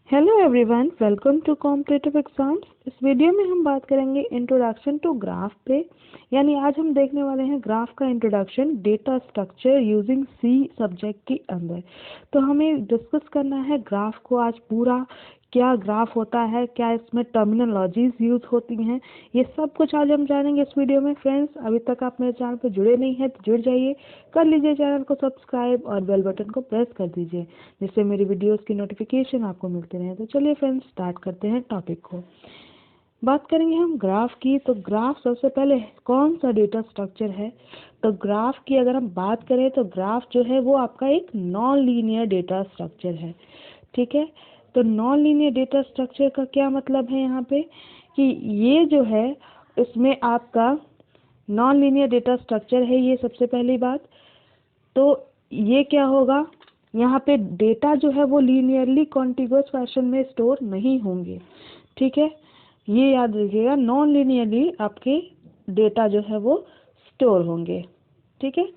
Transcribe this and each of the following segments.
Hello everyone, welcome to competitive exams. इस video में हम बात करेंगे इंट्रोडक्शन टू ग्राफ पे, यानी आज हम देखने वाले हैं ग्राफ का introduction data structure using C subject के अंदर। तो हमें डिस्कस करना है ग्राफ को आज पूरा, क्या ग्राफ होता है, क्या इसमें टर्मिनोलॉजीज यूज होती हैं, ये सब कुछ आज हम जानेंगे इस वीडियो में। फ्रेंड्स, अभी तक आप मेरे चैनल पर जुड़े नहीं हैं तो जुड़ जाइए, कर लीजिए चैनल को सब्सक्राइब और बेल बटन को प्रेस कर दीजिए, जिससे मेरी वीडियोस की नोटिफिकेशन आपको मिलते रहे। तो चलिए फ्रेंड्स, स्टार्ट करते हैं टॉपिक को। बात करेंगे हम ग्राफ की। तो ग्राफ सबसे पहले कौन सा डेटा स्ट्रक्चर है? तो ग्राफ की अगर हम बात करें तो ग्राफ जो है वो आपका एक नॉन लीनियर डेटा स्ट्रक्चर है। ठीक है, तो नॉन लीनियर डेटा स्ट्रक्चर का क्या मतलब है यहाँ पे कि ये जो है इसमें आपका नॉन लीनियर डेटा स्ट्रक्चर है, ये सबसे पहली बात। तो ये क्या होगा, यहाँ पे डेटा जो है वो लीनियरली कॉन्टिग्यूअस फैशन में स्टोर नहीं होंगे। ठीक है, ये याद रखिएगा, नॉन लीनियरली आपके डेटा जो है वो स्टोर होंगे। ठीक है,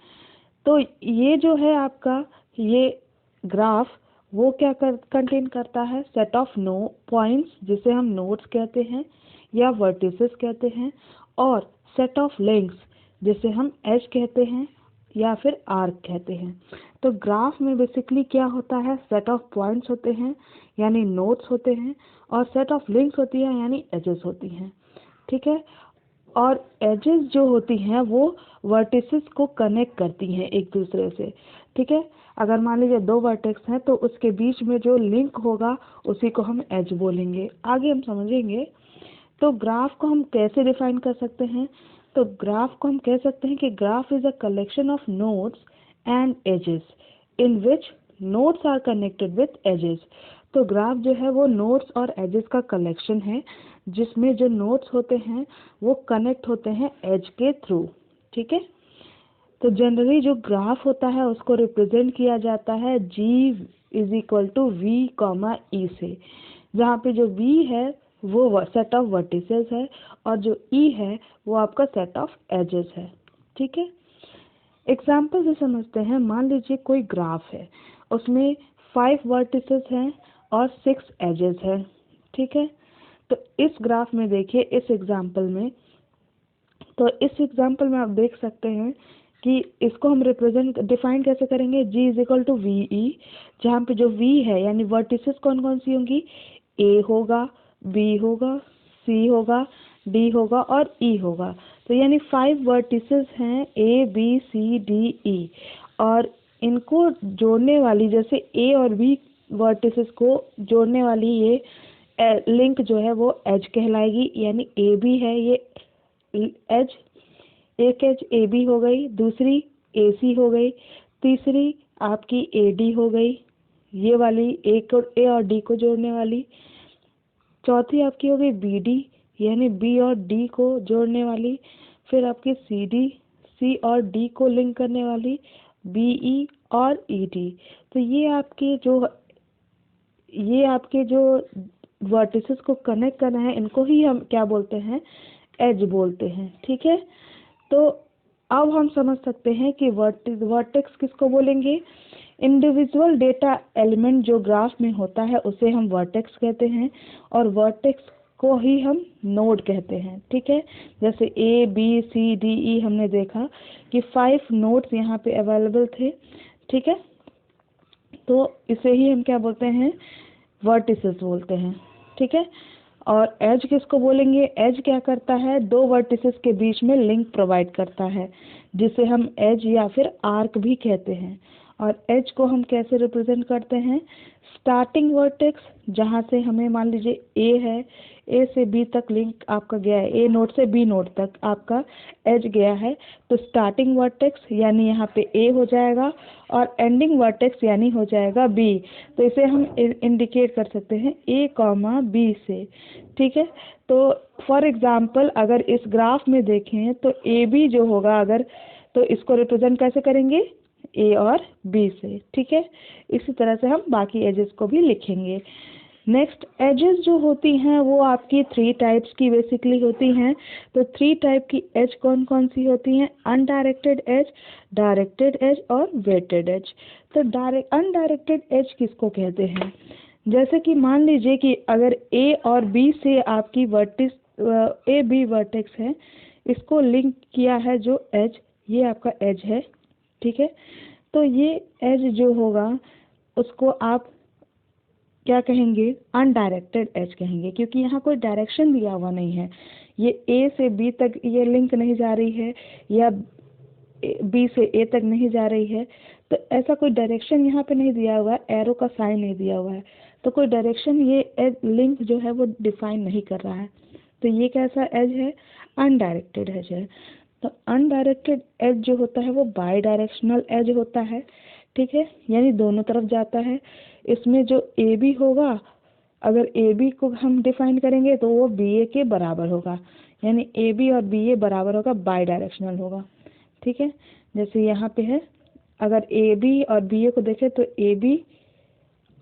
तो ये जो है आपका ये ग्राफ वो क्या कंटेन करता है, सेट ऑफ नो पॉइंट्स जिसे हम नोड्स कहते हैं या वर्टिसेस कहते हैं, और सेट ऑफ लिंक्स जिसे हम एज कहते हैं या फिर आर्क कहते हैं। तो ग्राफ में बेसिकली क्या होता है, सेट ऑफ पॉइंट्स होते हैं यानी नोड्स होते हैं, और सेट ऑफ लिंक्स होती है यानी एजेस होती हैं। ठीक है, और एजेस जो होती हैं वो वर्टिसेस को कनेक्ट करती हैं एक दूसरे से। ठीक है, अगर मान लीजिए दो वर्टेक्स हैं तो उसके बीच में जो लिंक होगा उसी को हम एज बोलेंगे, आगे हम समझेंगे। तो ग्राफ को हम कैसे डिफाइन कर सकते हैं? तो ग्राफ को हम कह सकते हैं कि graph is a collection of nodes and edges in which nodes are connected with edges. तो ग्राफ जो है वो नोड्स और एजेस का कलेक्शन है जिसमें जो नोड्स होते हैं वो कनेक्ट होते हैं एज के थ्रू। ठीक है, तो जनरली जो ग्राफ होता है उसको रिप्रेजेंट किया जाता है G is equal to V comma E से, जहाँ पे जो V है वो सेट ऑफ वर्टिसेस है और जो E है वो आपका सेट ऑफ एजेस है। ठीक है, एग्जाम्पल से समझते हैं। मान लीजिए कोई ग्राफ है, उसमें 5 वर्टिसेस हैं और 6 एजेस हैं। ठीक है, तो इस ग्राफ में देखिए, इस एग्जाम्पल में, तो इस एग्जाम्पल में आप देख सकते हैं कि इसको हम डिफाइन कैसे करेंगे, G is equal to V E, जहाँ पे जो V है यानी वर्टिसेस कौन कौन सी होंगी, A होगा, B होगा, C होगा, D होगा और E होगा। तो यानी 5 वर्टिसेस हैं A B C D E, और इनको जोड़ने वाली, जैसे A और B वर्टिसेस को जोड़ने वाली ये लिंक जो है वो एज कहलाएगी, यानी A B है ये एज, एक एज ए बी हो गई, दूसरी ए सी हो गई, तीसरी आपकी ए डी हो गई, ये वाली ए और डी को जोड़ने वाली, चौथी आपकी हो गई बी डी यानी बी और डी को जोड़ने वाली, फिर आपकी सी डी सी और डी को लिंक करने वाली, बी ई और ई डी। तो ये आपके जो वर्टिसेस को कनेक्ट करना है, इनको ही हम क्या बोलते हैं, एज बोलते हैं। ठीक है, तो अब हम समझ सकते हैं कि वर्टेक्स किसको बोलेंगे, इंडिविजुअल डेटा एलिमेंट जो ग्राफ में होता है उसे हम वर्टेक्स कहते हैं, और वर्टेक्स को ही हम नोड कहते हैं। ठीक है, जैसे A B C D E हमने देखा कि 5 नोड्स यहाँ पे अवेलेबल थे। ठीक है, तो इसे ही हम क्या बोलते हैं, वर्टिसेस बोलते हैं। ठीक है, और एज किसको बोलेंगे, एज क्या करता है, दो वर्टिसेस के बीच में लिंक प्रोवाइड करता है जिसे हम एज या फिर आर्क भी कहते हैं। और एज को हम कैसे रिप्रेजेंट करते हैं, स्टार्टिंग वर्टेक्स जहाँ से हमें मान लीजिए ए है, ए से बी तक लिंक आपका गया है, ए नोड से बी नोड तक आपका एज गया है, तो स्टार्टिंग वर्टेक्स यानी यहाँ पे ए हो जाएगा और एंडिंग वर्टेक्स यानी हो जाएगा बी। तो इसे हम इंडिकेट कर सकते हैं ए कॉमा बी से। ठीक है, तो फॉर एग्जांपल अगर इस ग्राफ में देखें तो ए बी जो होगा, अगर तो इसको रिप्रेजेंट कैसे करेंगे, ए और बी से। ठीक है, इसी तरह से हम बाकी एजेस को भी लिखेंगे। नेक्स्ट, एजेस जो होती हैं वो आपकी 3 टाइप्स की बेसिकली होती हैं। तो 3 टाइप की एज कौन कौन सी होती हैं, अनडायरेक्टेड एज, डायरेक्टेड एज और वेटेड एज। तो अनडायरेक्टेड एज किसको कहते हैं, जैसे कि मान लीजिए कि अगर ए और बी से आपकी ए बी वर्टेक्स है, इसको लिंक किया है जो एज, ये आपका एज है, ठीक है। तो ये एज जो होगा उसको आप क्या कहेंगे, अनडायरेक्टेड एज कहेंगे, क्योंकि यहाँ कोई डायरेक्शन दिया हुआ नहीं है। ये ए से बी तक ये लिंक नहीं जा रही है या बी से ए तक नहीं जा रही है, तो ऐसा कोई डायरेक्शन यहाँ पे नहीं दिया हुआ है, एरो का साइन नहीं दिया हुआ है, तो कोई डायरेक्शन ये एज लिंक जो है वो डिफाइन नहीं कर रहा है। तो ये कैसा एज है, अनडायरेक्टेड एज है। तो अनडायरेक्टेड एज जो होता है वो बाई डायरेक्शनल एज होता है, ठीक है, यानी दोनों तरफ जाता है। इसमें जो ए बी होगा, अगर ए बी को हम डिफाइन करेंगे तो वो बी ए के बराबर होगा, यानी ए बी और बी ए बराबर होगा, बाई डायरेक्शनल होगा, ठीक है। जैसे यहाँ पे है, अगर ए बी और बी ए को देखें तो ए बी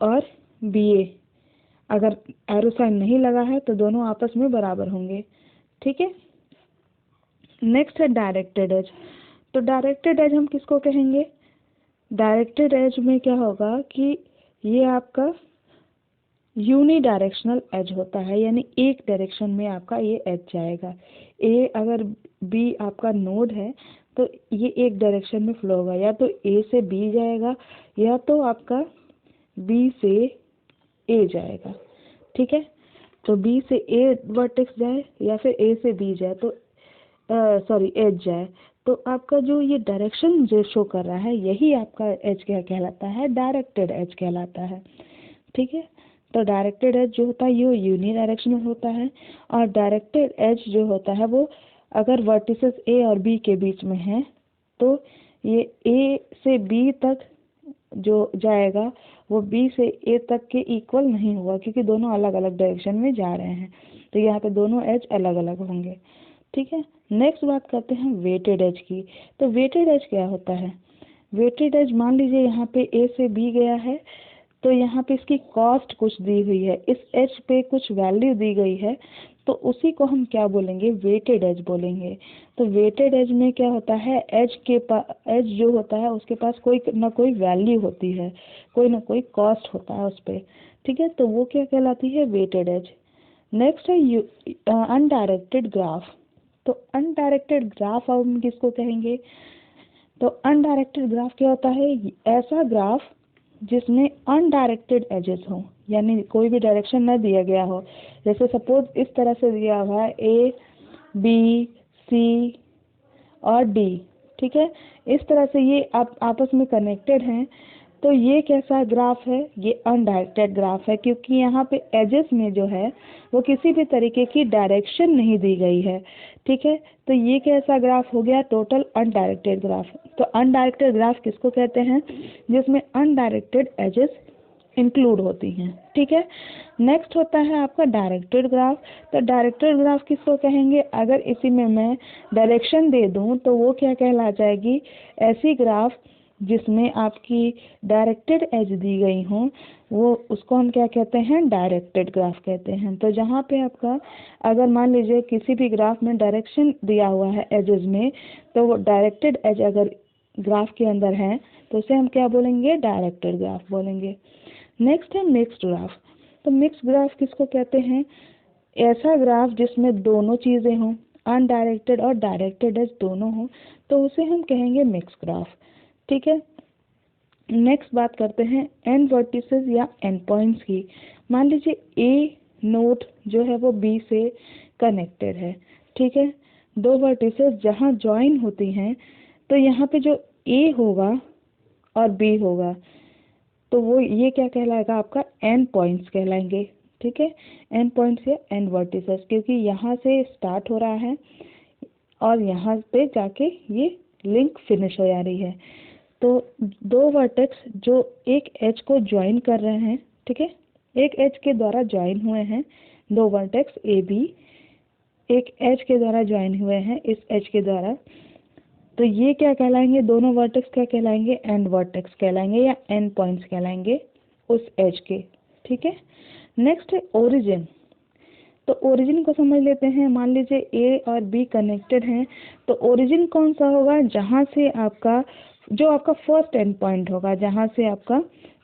और बी ए अगर एरो साइन नहीं लगा है तो दोनों आपस में बराबर होंगे, ठीक है। नेक्स्ट है डायरेक्टेड एज। तो डायरेक्टेड एज हम किसको कहेंगे, डायरेक्टेड एज में क्या होगा कि ये आपका यूनी डायरेक्शनल एज होता है, यानी एक डायरेक्शन में आपका ये एज जाएगा। ए अगर बी आपका नोड है तो ये एक डायरेक्शन में फ्लो होगा, या तो ए से बी जाएगा या तो आपका बी से ए जाएगा, ठीक है। तो बी से ए वर्टेक्स जाए या फिर ए से बी जाए, तो सॉरी एज जाए, तो आपका जो ये डायरेक्शन जो शो कर रहा है यही आपका एज क्या कहलाता है, डायरेक्टेड एज कहलाता है, ठीक है। तो डायरेक्टेड एज जो होता है ये यूनी डायरेक्शनल होता है, और डायरेक्टेड एज जो होता है वो अगर वर्टिसेस ए और बी के बीच में है तो ये ए से बी तक जो जाएगा वो बी से ए तक के इक्वल नहीं होगा, क्योंकि दोनों अलग अलग डायरेक्शन में जा रहे हैं, तो यहाँ पे दोनों एज अलग अलग होंगे, ठीक है। नेक्स्ट बात करते हैं वेटेड एज की। तो वेटेड एज क्या होता है, वेटेड एज मान लीजिए यहाँ पे ए से बी गया है, तो यहाँ पे इसकी कॉस्ट कुछ दी हुई है, इस एज पे कुछ वैल्यू दी गई है, तो उसी को हम क्या बोलेंगे, वेटेड एज बोलेंगे। तो वेटेड एज में क्या होता है, एज जो होता है उसके पास कोई ना कोई वैल्यू होती है, कोई ना कोई कॉस्ट होता है उस पर, ठीक है, तो वो क्या कहलाती है, वेटेड एज। नेक्स्ट है अनडायरेक्टेड ग्राफ। तो अनडायरेक्टेड ग्राफ हम किसको कहेंगे, तो अनडायरेक्टेड ग्राफ क्या होता है, ऐसा ग्राफ जिसमें अनडायरेक्टेड एजेस हो, यानी कोई भी डायरेक्शन न दिया गया हो। जैसे सपोज इस तरह से दिया हुआ है ए बी सी और डी, ठीक है, इस तरह से ये आपस में कनेक्टेड हैं, तो ये कैसा ग्राफ है, ये अनडायरेक्टेड ग्राफ है, क्योंकि यहाँ पे एजेस में जो है वो किसी भी तरीके की डायरेक्शन नहीं दी गई है, ठीक है। तो ये कैसा ग्राफ हो गया, टोटल अनडायरेक्टेड ग्राफ। तो अनडायरेक्टेड ग्राफ किसको कहते हैं, जिसमें अनडायरेक्टेड एजेस इंक्लूड होती हैं, ठीक है। नेक्स्ट होता है आपका डायरेक्टेड ग्राफ। तो डायरेक्टेड ग्राफ किसको कहेंगे, अगर इसी में मैं डायरेक्शन दे दूं तो वो क्या कहला जाएगी, ऐसी ग्राफ जिसमें आपकी डायरेक्टेड एज दी गई हो, वो उसको हम क्या कहते हैं, डायरेक्टेड ग्राफ कहते हैं। तो जहाँ पे आपका अगर मान लीजिए किसी भी ग्राफ में डायरेक्शन दिया हुआ है एजेस में, तो वो डायरेक्टेड एज अगर ग्राफ के अंदर है तो उसे हम क्या बोलेंगे, डायरेक्टेड ग्राफ बोलेंगे। नेक्स्ट है मिक्स्ड ग्राफ। तो मिक्स्ड ग्राफ किसको कहते हैं, ऐसा ग्राफ जिसमें दोनों चीज़ें हों, अनडायरेक्टेड और डायरेक्टेड एज दोनों हों, तो उसे हम कहेंगे मिक्स्ड ग्राफ, ठीक है। नेक्स्ट बात करते हैं एन वर्टिसेस या एंड पॉइंट्स की। मान लीजिए ए नोड जो है वो बी से कनेक्टेड है, ठीक है, दो वर्टिसेस जहाँ ज्वाइन होती हैं, तो यहाँ पे जो ए होगा और बी होगा तो वो ये क्या कहलाएगा, आपका एंड पॉइंट्स कहलाएंगे, ठीक है, एंड पॉइंट्स या एंड वर्टिसेस, क्योंकि यहाँ से स्टार्ट हो रहा है और यहाँ पे जाके ये लिंक फिनिश हो जा रही है। तो दो वर्टेक्स जो एक एज को ज्वाइन कर रहे हैं, ठीक है, एक एज के द्वारा ज्वाइन हुए हैं, दो वर्टेक्स ए बी एक एज के द्वारा ज्वाइन हुए हैं इस एज के द्वारा, तो ये क्या कहलाएंगे, दोनों वर्टेक्स क्या कहलाएंगे, एंड वर्टेक्स कहलाएंगे या एंड पॉइंट्स कहलाएंगे उस एज के, ठीक है। नेक्स्ट है ओरिजिन। तो ओरिजिन को समझ लेते हैं। मान लीजिए ए और बी कनेक्टेड हैं, तो ओरिजिन कौन सा होगा, जहाँ से आपका जो आपका फर्स्ट एंड पॉइंट होगा, जहाँ से आपका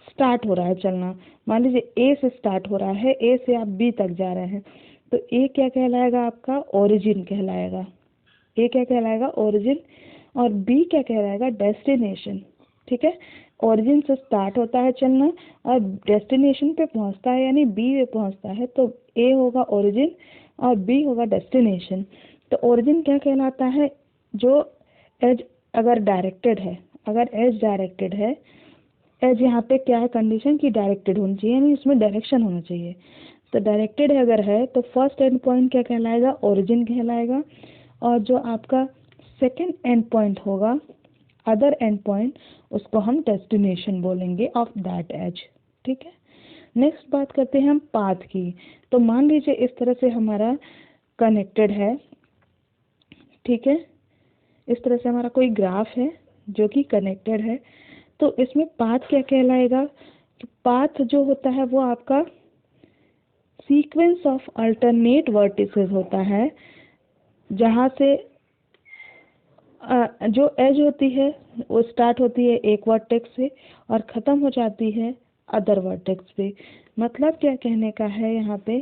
स्टार्ट हो रहा है चलना, मान लीजिए ए से स्टार्ट हो रहा है, ए से आप बी तक जा रहे हैं, तो ए क्या कहलाएगा आपका, ओरिजिन कहलाएगा। ए क्या कहलाएगा, ओरिजिन, और बी क्या कहलाएगा, डेस्टिनेशन। ठीक है, ओरिजिन से स्टार्ट होता है चलना और डेस्टिनेशन पे पहुंचता है यानी बी पे पहुंचता है, तो ए होगा ओरिजिन और बी होगा डेस्टिनेशन। तो ओरिजिन क्या कहलाता है, जो एज अगर डायरेक्टेड है, अगर एज डायरेक्टेड है, एज यहाँ पे क्या है कंडीशन की डायरेक्टेड होनी चाहिए, यानी उसमें डायरेक्शन होना चाहिए। तो डायरेक्टेड अगर है तो फर्स्ट एंड पॉइंट क्या कहलाएगा, ओरिजिन कहलाएगा, और जो आपका सेकेंड एंड पॉइंट होगा, अदर एंड पॉइंट, उसको हम डेस्टिनेशन बोलेंगे ऑफ दैट एज। ठीक है, नेक्स्ट बात करते हैं हम पाथ की। तो मान लीजिए इस तरह से हमारा कनेक्टेड है, ठीक है, इस तरह से हमारा कोई ग्राफ है जो कि कनेक्टेड है, तो इसमें पाथ क्या कहलाएगा, पाथ जो होता है वो आपका सीक्वेंस ऑफ अल्टरनेट वर्टिसेस होता है, जहाँ से जो एज होती है वो स्टार्ट होती है एक वर्टेक्स से और ख़त्म हो जाती है अदर वर्टेक्स पे। मतलब क्या कहने का है यहाँ पे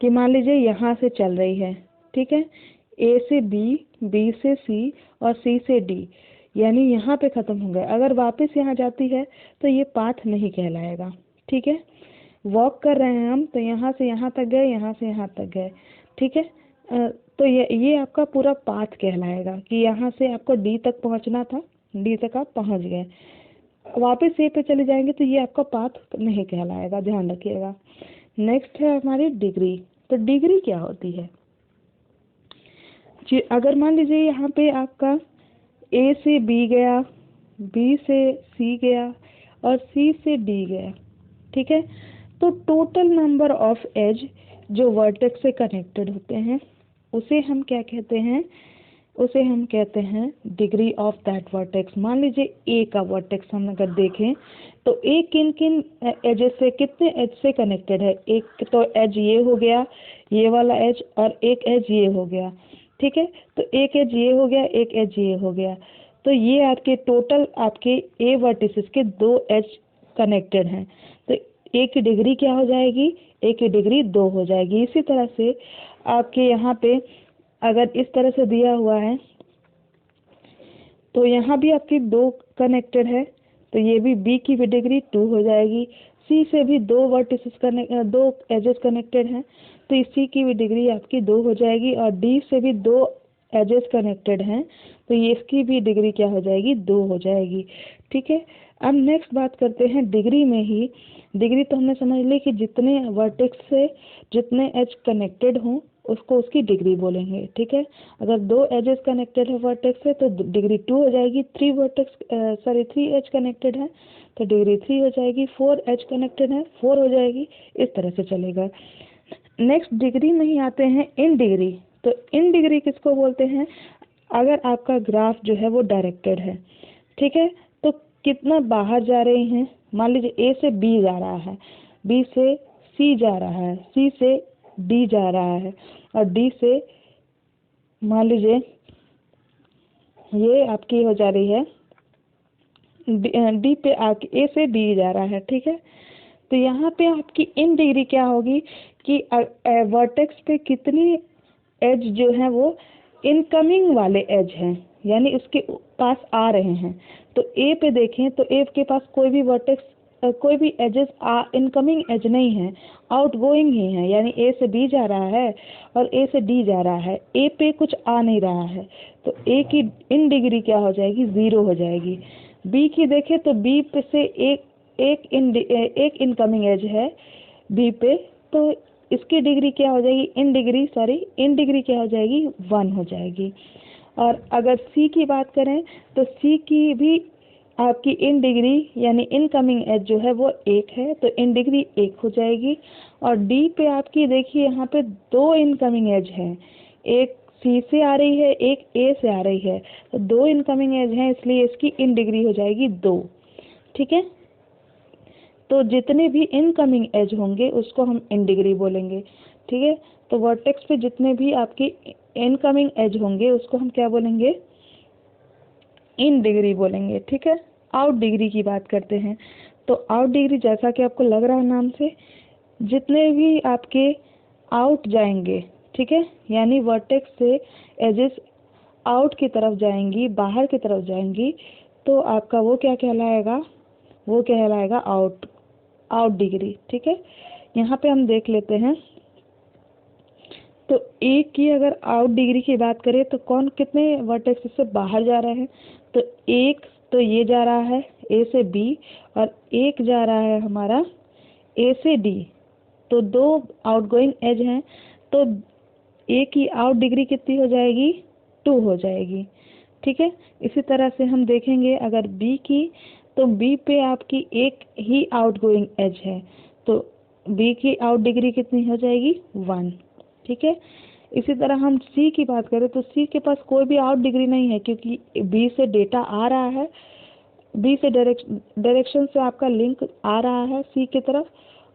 कि मान लीजिए यहाँ से चल रही है, ठीक है, ए से बी, बी से सी और सी से डी, यानी यहाँ पे ख़त्म हो गया। अगर वापस यहाँ जाती है तो ये पाथ नहीं कहलाएगा। ठीक है, वॉक कर रहे हैं हम, तो यहाँ से यहाँ तक गए, यहाँ से यहाँ तक गए। ठीक है, तो ये आपका पूरा पाथ कहलाएगा कि यहाँ से आपको डी तक पहुँचना था, डी तक आप पहुँच गए, वापस ए पे चले जाएंगे तो ये आपका पाथ नहीं कहलाएगा, ध्यान रखिएगा। नेक्स्ट है हमारी डिग्री। तो डिग्री क्या होती है, अगर मान लीजिए यहाँ पे आपका ए से बी गया, बी से सी गया और सी से डी गया, ठीक है, तो टोटल नंबर ऑफ एज जो वर्टेक्स से कनेक्टेड होते हैं उसे हम क्या कहते हैं, उसे हम कहते हैं डिग्री ऑफ दैट वर्टेक्स। मान लीजिए ए का वर्टेक्स हम अगर देखें तो ए किन किन एजेस से, कितने एज से कनेक्टेड है, एक तो एज ये हो गया, ये वाला एज, और एक एज ये हो गया। ठीक है, तो एक एज ये हो गया, एक एज ये हो गया, तो ये आपके टोटल आपके ए वर्टिसेस के 2 एज कनेक्टेड हैं, तो ए की डिग्री क्या हो जाएगी, ए की डिग्री 2 हो जाएगी। इसी तरह से आपके यहाँ पे अगर इस तरह से दिया हुआ है तो यहाँ भी आपकी 2 कनेक्टेड है, तो ये भी बी की भी डिग्री 2 हो जाएगी। सी से भी 2 वर्टिसेस 2 एजेस कनेक्टेड हैं, तो इसी की भी डिग्री आपकी 2 हो जाएगी, और डी से भी 2 एजेस कनेक्टेड हैं, तो ये इसकी भी डिग्री क्या हो जाएगी, 2 हो जाएगी। ठीक है, अब नेक्स्ट बात करते हैं डिग्री में ही। डिग्री तो हमने समझ ली कि जितने वर्टेक्स से जितने एज कनेक्टेड हों उसको उसकी डिग्री बोलेंगे। ठीक है, अगर 2 एजेस कनेक्टेड है वर्टेक्स से तो डिग्री 2 हो जाएगी, 3 एज कनेक्टेड है तो डिग्री 3 हो जाएगी, 4 एज कनेक्टेड है 4 हो जाएगी, इस तरह से चलेगा। नेक्स्ट डिग्री में ही आते हैं इन डिग्री। तो इन डिग्री किसको बोलते हैं, अगर आपका ग्राफ जो है वो डायरेक्टेड है, ठीक है, तो कितना बाहर जा रहे हैं, मान लीजिए ए से बी जा रहा है, बी से सी जा रहा है, सी से डी जा रहा है, और डी से मान लीजिए ये आपकी हो जा रही है डी पे आके ए से डी जा रहा है। ठीक है, तो यहाँ पे आपकी इन डिग्री क्या होगी कि वर्टेक्स पे कितनी एज जो है वो इनकमिंग वाले एज हैं, यानी उसके पास आ रहे हैं। तो ए पे देखें तो ए के पास कोई भी वर्टेक्स कोई भी एजेस इनकमिंग एज नहीं है, आउटगोइंग ही है, यानी ए से बी जा रहा है और ए से डी जा रहा है, ए पे कुछ आ नहीं रहा है, तो ए की इन डिग्री क्या हो जाएगी, 0 हो जाएगी। बी की देखें तो बी पे से एक इनकमिंग एज है बी पे, तो इसकी डिग्री क्या हो जाएगी, इन डिग्री क्या हो जाएगी, 1 हो जाएगी। और अगर सी की बात करें तो सी की भी आपकी इन डिग्री यानी इनकमिंग एज जो है वो 1 है, तो इन डिग्री 1 हो जाएगी। और डी पे आपकी देखिए यहाँ पे 2 इनकमिंग एज है, एक सी से आ रही है, एक ए से आ रही है, तो 2 इनकमिंग एज हैं, इसलिए इसकी इन डिग्री हो जाएगी 2। ठीक है, तो जितने भी इनकमिंग एज होंगे उसको हम इन डिग्री बोलेंगे। ठीक है, तो वर्टेक्स पे जितने भी आपकी इनकमिंग एज होंगे उसको हम क्या बोलेंगे, इन डिग्री बोलेंगे। ठीक है, आउट डिग्री की बात करते हैं। तो तो आउट डिग्री जैसा कि आपको लग रहा है नाम से, जितने भी आपके आउट जाएंगे, ठीक है, यानी वर्टेक्स से एजेस आउट की तरफ जाएंगी, बाहर की तरफ जाएंगी, तो आपका वो क्या कहलाएगा, वो कहलाएगा आउट डिग्री। ठीक है, यहाँ पे हम देख लेते हैं। तो ए की अगर आउट डिग्री की बात करें तो कौन कितने वर्टेक्स से बाहर जा रहे हैं, तो एक तो ये जा रहा है ए से बी, और एक जा रहा है हमारा ए से डी। तो दो आउटगोइंग एज हैं, तो ए की आउट डिग्री कितनी हो जाएगी, 2 हो जाएगी। ठीक है, इसी तरह से हम देखेंगे अगर बी की, तो बी पे आपकी एक ही आउटगोइंग एज है, तो बी की आउट डिग्री कितनी हो जाएगी, 1। ठीक है, इसी तरह हम सी की बात करें तो सी के पास कोई भी आउट डिग्री नहीं है, क्योंकि बी से डेटा आ रहा है, बी से डायरेक्शन से आपका लिंक आ रहा है सी की तरफ,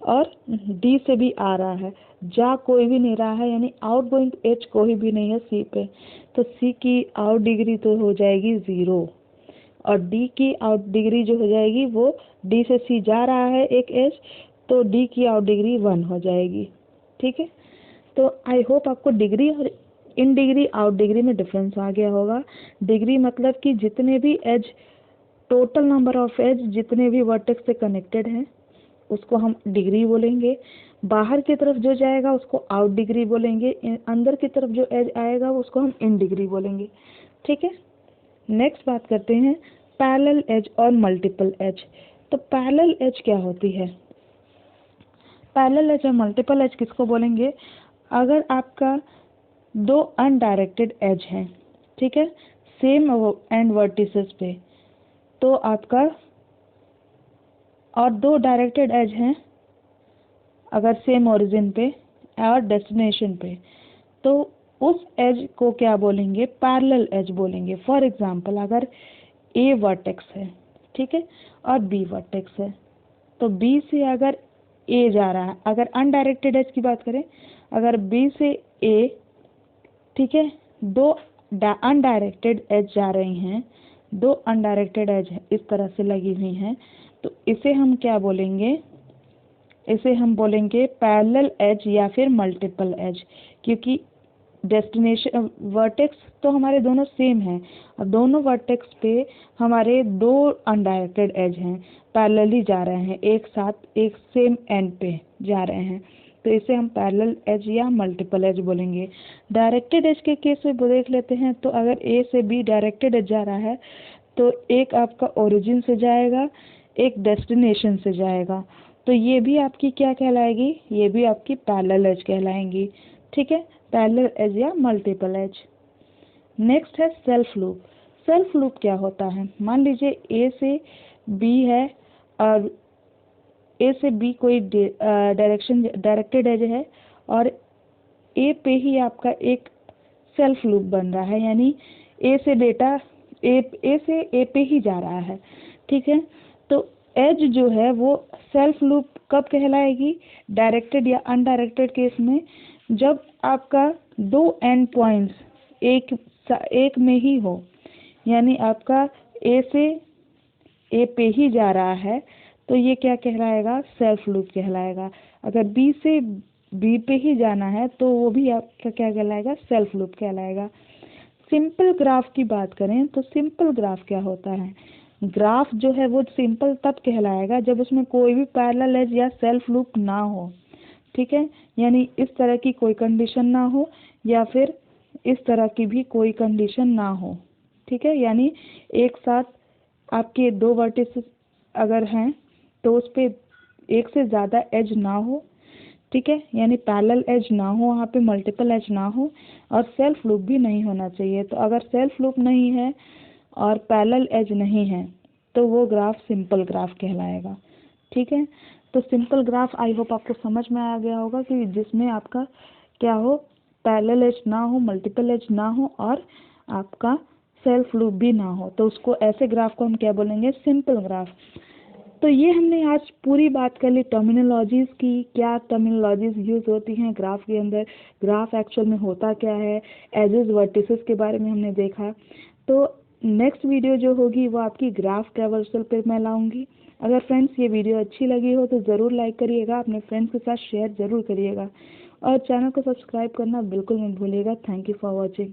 और डी से भी आ रहा है, जा कोई भी नहीं रहा है, यानी आउटगोइंग एज कोई भी नहीं है सी पे। तो सी की आउट डिग्री तो हो जाएगी 0, और डी की आउट डिग्री जो हो जाएगी वो डी से सी जा रहा है एक एज, तो डी की आउट डिग्री 1 हो जाएगी। ठीक है, तो आई होप आपको डिग्री और इन डिग्री आउट डिग्री में डिफरेंस आ गया होगा। डिग्री मतलब कि जितने भी edge, total number of edge जितने भी वर्टेक्स से कनेक्टेड हैं उसको हम डिग्री बोलेंगे। बाहर की तरफ जो जाएगा उसको आउट डिग्री बोलेंगे, अंदर की तरफ जो एज आएगा उसको हम इन डिग्री बोलेंगे। ठीक है, नेक्स्ट बात करते हैं पैरेलल एज और मल्टीपल एज। तो पैरेलल एज क्या होती है, पैरेलल एज और मल्टीपल एज किसको बोलेंगे, अगर आपका 2 अनडायरेक्टेड एज हैं, ठीक है, सेम एंड वर्टिसेस पे, तो आपका, और 2 डायरेक्टेड एज हैं अगर सेम ओरिजिन पे और डेस्टिनेशन पे, तो उस एज को क्या बोलेंगे, पैरेलल एज बोलेंगे। फॉर एग्जांपल अगर ए वर्टेक्स है, ठीक है, और बी वर्टेक्स है, तो बी से अगर ए जा रहा है, अगर अनडायरेक्टेड एज की बात करें, अगर बी से ए, ठीक है, 2 अनडायरेक्टेड एज जा रही हैं, 2 अनडायरेक्टेड एज इस तरह से लगी हुई हैं, तो इसे हम क्या बोलेंगे, इसे हम बोलेंगे पैरेलल एज या फिर मल्टीपल एज, क्योंकि डेस्टिनेशन वर्टेक्स तो हमारे दोनों सेम हैं, और दोनों वर्टेक्स पे हमारे 2 अनडायरेक्टेड एज हैं, पैरेलली जा रहे हैं, एक साथ एक सेम एंड पे जा रहे हैं, तो इसे हम पैरेलल एज या मल्टीपल एज बोलेंगे। डायरेक्टेड एज के केस में देख लेते हैं, तो अगर ए से बी डायरेक्टेड एज जा रहा है, तो एक आपका ओरिजिन से जाएगा, एक डेस्टिनेशन से जाएगा, तो ये भी आपकी क्या कहलाएगी, ये भी आपकी पैरेलल एज कहलाएंगी। ठीक है, पैरेलल एज या मल्टीपल एज। नेक्स्ट है सेल्फ लूप। सेल्फ लूप क्या होता है, मान लीजिए ए से बी है, और ए से बी कोई डायरेक्टेड एज है, और ए पे ही आपका एक सेल्फ लूप बन रहा है, यानी ए से डेटा ए से ए पे ही जा रहा है। ठीक है, तो एज जो है वो सेल्फ लूप कब कहलाएगी, डायरेक्टेड या अनडायरेक्टेड केस में, जब आपका 2 एंड पॉइंट्स एक में ही हो, यानी आपका ए से ए पे ही जा रहा है, तो ये क्या कहलाएगा, सेल्फ लूप कहलाएगा। अगर बी से बी पे ही जाना है तो वो भी आपका क्या कहलाएगा, सेल्फ लूप कहलाएगा। सिंपल ग्राफ की बात करें तो सिंपल ग्राफ क्या होता है, ग्राफ जो है वो सिंपल तब कहलाएगा जब उसमें कोई भी पैरेलल एज या सेल्फ लूप ना हो। ठीक है, यानी इस तरह की कोई कंडीशन ना हो, या फिर इस तरह की भी कोई कंडीशन ना हो। ठीक है, यानी एक साथ आपके 2 वर्टिसेस अगर हैं तो उस पे एक से ज़्यादा एज ना हो। ठीक है, यानी पैरेलल एज ना हो, वहाँ पे मल्टीपल एज ना हो, और सेल्फ लूप भी नहीं होना चाहिए। तो अगर सेल्फ लूप नहीं है और पैरेलल एज नहीं है तो वो ग्राफ सिंपल ग्राफ कहलाएगा। ठीक है, तो सिंपल ग्राफ आई होप आपको समझ में आ गया होगा कि जिसमें आपका क्या हो, पैरेलल एज ना हो, मल्टीपल एज ना हो, और आपका सेल्फ लूप भी ना हो, तो उसको ऐसे ग्राफ को हम क्या बोलेंगे, सिंपल ग्राफ। तो ये हमने आज पूरी बात कर ली टर्मिनोलॉजीज़ की, क्या टर्मिनोलॉजीज़ यूज़ होती हैं ग्राफ के अंदर, ग्राफ एक्चुअल में होता क्या है, एजेस वर्टिसेस के बारे में हमने देखा। तो नेक्स्ट वीडियो जो होगी वो आपकी ग्राफ ट्रैवर्सल पे मैं लाऊंगी। अगर फ्रेंड्स ये वीडियो अच्छी लगी हो तो ज़रूर लाइक करिएगा, अपने फ्रेंड्स के साथ शेयर ज़रूर करिएगा और चैनल को सब्सक्राइब करना बिल्कुल मत भूलिएगा। Thank you for watching.